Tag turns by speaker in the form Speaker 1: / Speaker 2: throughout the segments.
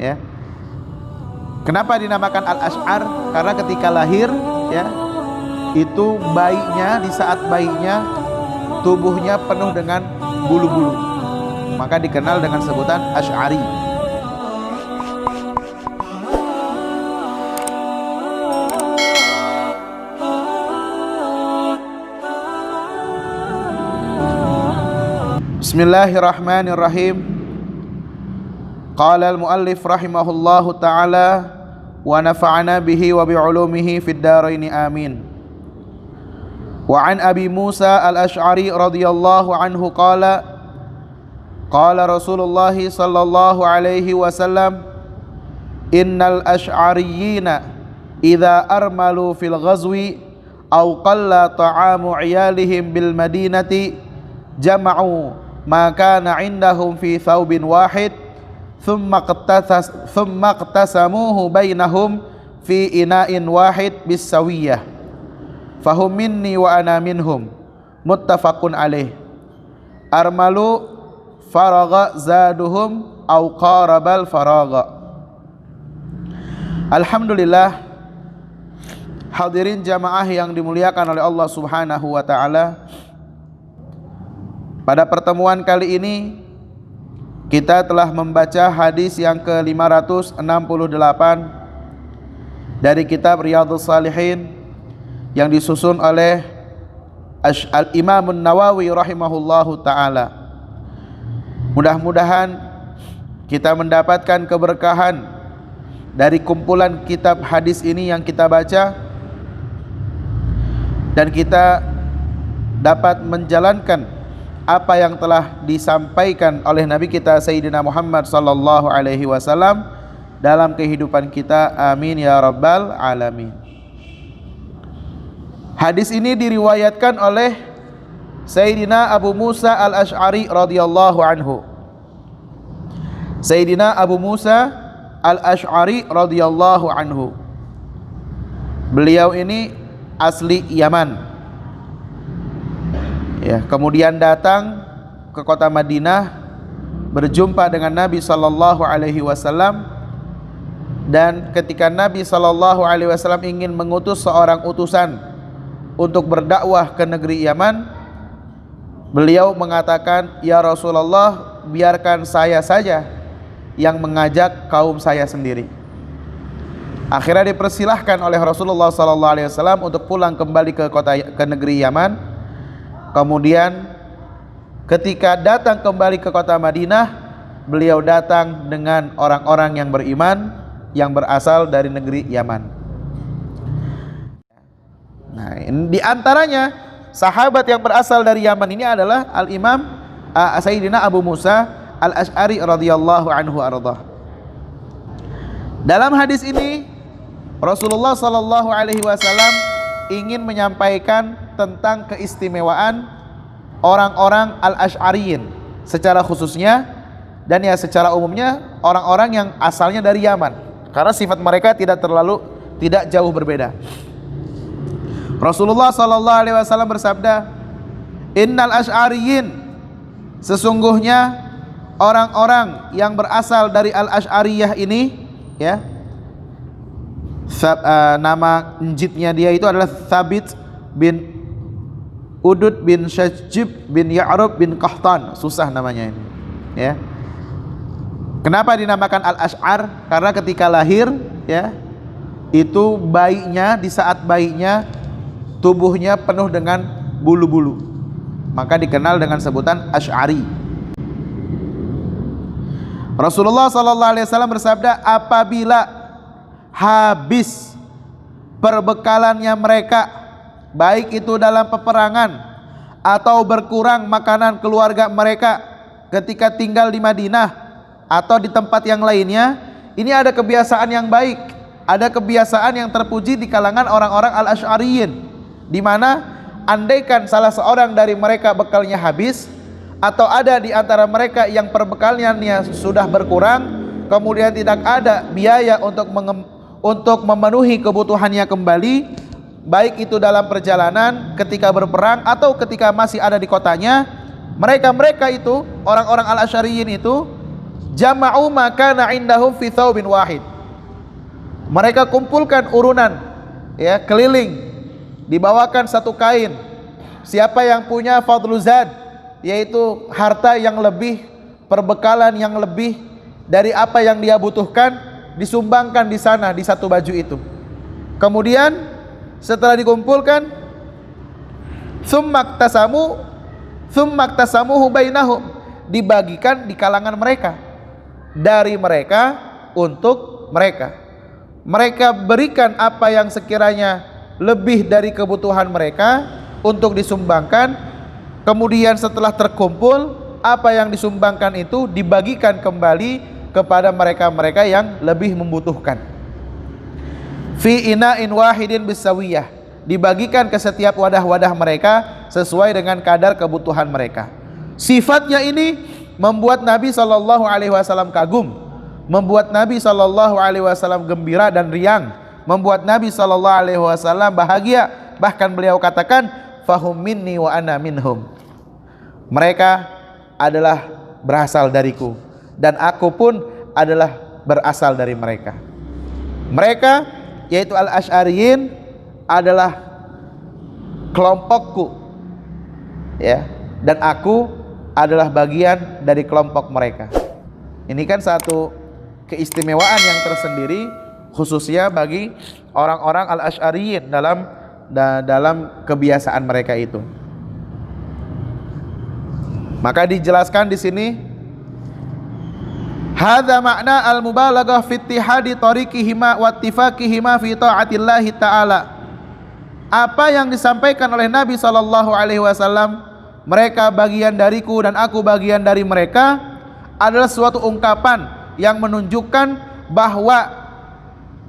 Speaker 1: ya. Kenapa dinamakan Al-Ash'ar? Karena ketika lahir, ya, itu bayinya, di saat bayinya tubuhnya penuh dengan bulu-bulu, maka dikenal dengan sebutan Asy'ari. Bismillahirrahmanirrahim. Qala al-muallif rahimahullahu ta'ala wa nafa'ana bihi wa bi'ulumihi fid dharain amin. Wa an Abi Musa al-Asy'ari radhiyallahu anhu qala qala Rasulullah sallallahu alaihi wasallam innal asy'ariyina idza armalu fil ghazwi aw qalla ta'amu 'iyalihim bil madinati jama'u ma kana 'indahum fi thawbin wahid thumma qtasamuhu bainahum fi ina'in wahid bisawiyah fahum minni wa ana minhum muttafaqun alaih. Armalu faragha zaduhum aw qarabal faragha. Alhamdulillah, hadirin jamaah yang dimuliakan oleh Allah Subhanahu wa taala. Pada pertemuan kali ini kita telah membaca hadis yang ke-568 dari kitab Riyadhus Shalihin yang disusun oleh Al-Imam An-Nawawi rahimahullahu ta'ala. Mudah-mudahan kita mendapatkan keberkahan dari kumpulan kitab hadis ini yang kita baca, dan kita dapat menjalankan apa yang telah disampaikan oleh Nabi kita Sayyidina Muhammad sallallahu alaihi wasallam dalam kehidupan kita. Amin ya rabbal alamin. Hadis ini diriwayatkan oleh Sayyidina Abu Musa al-Asy'ari radhiyallahu anhu. Sayyidina Abu Musa al-Asy'ari radhiyallahu anhu, beliau ini asli Yaman, ya, kemudian datang ke kota Madinah, berjumpa dengan Nabi sallallahu alaihi wasallam, dan ketika Nabi sallallahu alaihi wasallam ingin mengutus seorang utusan untuk berdakwah ke negeri Yaman, beliau mengatakan, "Ya Rasulullah, biarkan saya saja yang mengajak kaum saya sendiri." Akhirnya dipersilahkan oleh Rasulullah sallallahu alaihi wasallam untuk pulang kembali ke negeri Yaman. Kemudian ketika datang kembali ke kota Madinah, beliau datang dengan orang-orang yang beriman yang berasal dari negeri Yaman. Nah, di antaranya sahabat yang berasal dari Yaman ini adalah Al-Imam Sayyidina Abu Musa al-Asy'ari radhiyallahu anhu ardah. Dalam hadis ini Rasulullah sallallahu alaihi wasallam ingin menyampaikan tentang keistimewaan orang-orang al-Asy'ariyin secara khususnya, dan ya secara umumnya orang-orang yang asalnya dari Yaman, karena sifat mereka tidak jauh berbeda. Rasulullah sallallahu alaihi wasallam bersabda, "Innal asy'ariyin," sesungguhnya orang-orang yang berasal dari al-Asy'ariyah ini, ya, nama njitnya dia itu adalah Thabit bin Udud bin Syajib bin Ya'rub bin Qahtan. Susah namanya ini, ya. Kenapa dinamakan Al-Ash'ar? Karena ketika lahir, ya, itu bayinya, di saat bayinya tubuhnya penuh dengan bulu-bulu, maka dikenal dengan sebutan Asy'ari. Rasulullah sallallahu alaihi wasallam bersabda, apabila habis perbekalannya mereka, baik itu dalam peperangan atau berkurang makanan keluarga mereka ketika tinggal di Madinah atau di tempat yang lainnya, ini ada kebiasaan yang baik, ada kebiasaan yang terpuji di kalangan orang-orang al-Asy'ariyin, di mana andaikan salah seorang dari mereka bekalnya habis, atau ada di antara mereka yang perbekalnya sudah berkurang, kemudian tidak ada biaya untuk memenuhi kebutuhannya kembali, baik itu dalam perjalanan, ketika berperang, atau ketika masih ada di kotanya, mereka itu, orang-orang al-Asy'ariyin itu jama'u ma kana indahum fi thawbin wahid. Mereka kumpulkan urunan, ya, keliling, dibawakan satu kain. Siapa yang punya fadlu zad, yaitu harta yang lebih, perbekalan yang lebih dari apa yang dia butuhkan, disumbangkan di sana di satu baju itu. Kemudian setelah dikumpulkan, tsummaktasamuhu bainahum, dibagikan di kalangan mereka, dari mereka untuk mereka. Mereka berikan apa yang sekiranya lebih dari kebutuhan mereka untuk disumbangkan. Kemudian setelah terkumpul, apa yang disumbangkan itu dibagikan kembali kepada mereka-mereka yang lebih membutuhkan. Fi ina'in wahidin bisawiyah, dibagikan ke setiap wadah-wadah mereka sesuai dengan kadar kebutuhan mereka. Sifatnya ini membuat Nabi SAW kagum, membuat Nabi SAW gembira dan riang, membuat Nabi SAW bahagia. Bahkan beliau katakan, fahum minni wa ana minhum, mereka adalah berasal dariku dan aku pun adalah berasal dari mereka. Mereka, yaitu al-Asy'ariyin, adalah kelompokku, ya, dan aku adalah bagian dari kelompok mereka. Ini kan satu keistimewaan yang tersendiri, khususnya bagi orang-orang al-Asy'ariyin dalam kebiasaan mereka itu. Maka dijelaskan di sini, hadza makna al-mubalaghah fi ittihadi tariqihima wa ittifaqihima fi ta'atillah ta'ala. Apa yang disampaikan oleh Nabi SAW, mereka bagian dariku dan aku bagian dari mereka, adalah suatu ungkapan yang menunjukkan bahwa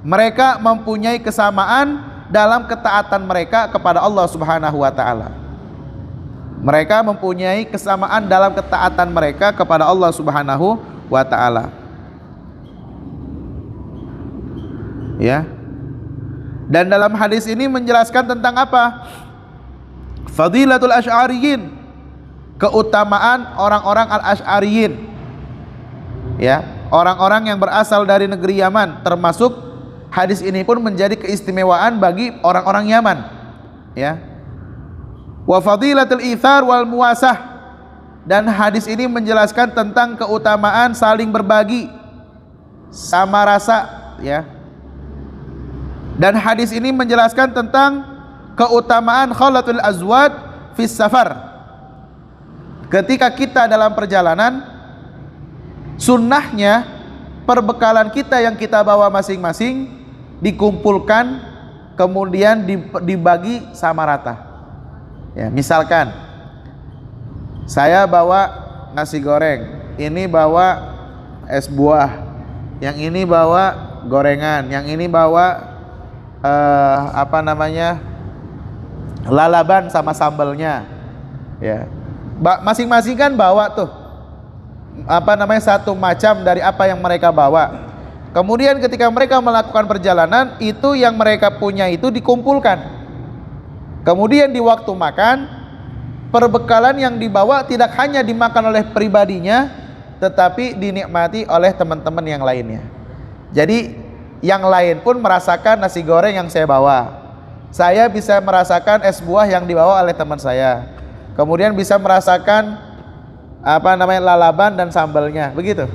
Speaker 1: mereka mempunyai kesamaan dalam ketaatan mereka kepada Allah Subhanahu wa taala. Mereka mempunyai kesamaan dalam ketaatan mereka kepada Allah Subhanahu wa taala. Ya. Dan dalam hadis ini menjelaskan tentang apa? Fadilatul Asy'ariyin, keutamaan orang-orang al-Asy'ariyin. Ya, orang-orang yang berasal dari negeri Yaman, termasuk hadis ini pun menjadi keistimewaan bagi orang-orang Yaman. Ya. Wa fadilatul itsar wal muwasah, dan hadis ini menjelaskan tentang keutamaan saling berbagi, sama rasa, ya. Dan hadis ini menjelaskan tentang keutamaan khalatul azwaj fis safar. Ketika kita dalam perjalanan, sunnahnya perbekalan kita yang kita bawa masing-masing dikumpulkan, kemudian dibagi sama rata. Ya, misalkan saya bawa nasi goreng, ini bawa es buah, yang ini bawa gorengan, yang ini bawa lalaban sama sambalnya. Ya, masing-masing kan bawa tuh satu macam dari apa yang mereka bawa. Kemudian ketika mereka melakukan perjalanan, itu yang mereka punya itu dikumpulkan. Kemudian di waktu makan, perbekalan yang dibawa tidak hanya dimakan oleh pribadinya, tetapi dinikmati oleh teman-teman yang lainnya. Jadi yang lain pun merasakan nasi goreng yang saya bawa. Saya bisa merasakan es buah yang dibawa oleh teman saya. Kemudian bisa merasakan lalaban dan sambalnya, begitu.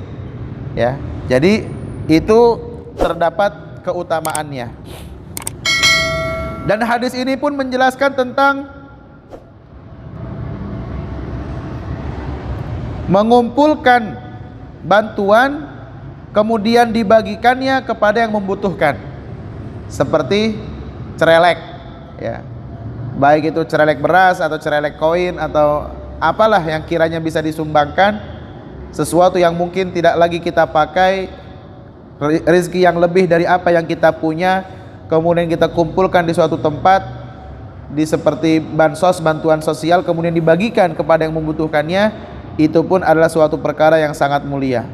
Speaker 1: Ya. Jadi itu terdapat keutamaannya. Dan hadis ini pun menjelaskan tentang mengumpulkan bantuan kemudian dibagikannya kepada yang membutuhkan, seperti cerelek, ya, baik itu cerelek beras atau cerelek koin atau apalah yang kiranya bisa disumbangkan, sesuatu yang mungkin tidak lagi kita pakai, rezeki yang lebih dari apa yang kita punya, kemudian kita kumpulkan di suatu tempat, di seperti bansos, bantuan sosial, kemudian dibagikan kepada yang membutuhkannya. Itu pun adalah suatu perkara yang sangat mulia.